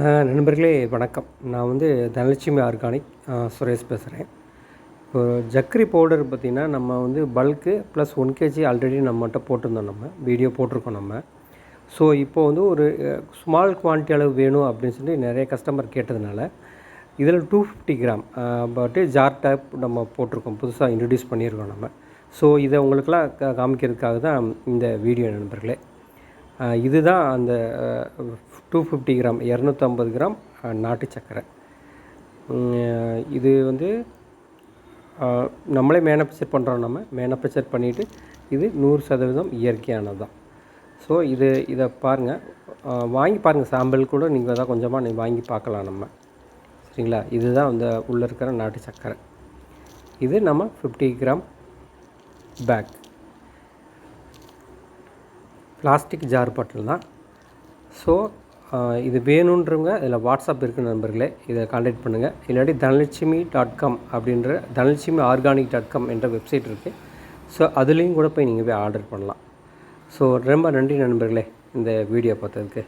நண்பர்களே வணக்கம். நான் தனலட்சுமி ஆர்கானிக் சுரேஷ் பேசுகிறேன். இப்போ ஜக்கரி பவுடர் பார்த்திங்கன்னா நம்ம பல்க்கு ப்ளஸ் 1 kg ஆல்ரெடி நம்மகிட்ட போட்டிருந்தோம். நம்ம வீடியோ போட்டிருக்கோம் நம்ம. ஸோ இப்போது ஒரு ஸ்மால் குவான்டிட்டி அளவு வேணும் அப்படின்னு சொல்லி நிறைய கஸ்டமர் கேட்டதுனால இதில் 250 கிராம் பட்டு ஜார் டைப் நம்ம போட்டிருக்கோம். புதுசாக இன்ட்ரடியூஸ் பண்ணியிருக்கோம் நம்ம. ஸோ இதை உங்களுக்கெல்லாம் காமிக்கிறதுக்காக தான் இந்த வீடியோ நண்பர்களே. இதுதான் அந்த 250 கிராம் 250 கிராம் நாட்டு சர்க்கரை. இது நம்மளே மேனுஃபேக்சர் பண்ணுறோம். நம்ம மேனுஃபேக்சர் பண்ணிவிட்டு இது 100% இயற்கையானது தான். ஸோ இதை பாருங்கள், வாங்கி பாருங்கள். சாம்பிள் கூட நீங்கள் தான் கொஞ்சமாக வாங்கி பார்க்கலாம் நம்ம. சரிங்களா? இதுதான் உள்ளே இருக்கிற நாட்டு சர்க்கரை. இது நம்ம 50 கிராம் பேக் பிளாஸ்டிக் ஜார் பாட்டில் தான். ஸோ இது வேணுன்றவங்க இதில் வாட்ஸ்அப் இருக்குது நண்பர்களே, இதை கான்டாக்ட் பண்ணுங்கள். இல்லாட்டி தனலட்சுமி.com அப்படின்ற தனலட்சுமி.organic.com என்ற வெப்சைட் இருக்குது. ஸோ அதுலேயும் கூட போய் நீங்கள் போய் ஆர்டர் பண்ணலாம். ஸோ ரொம்ப நன்றி நண்பர்களே இந்த வீடியோ பார்த்ததுக்கு.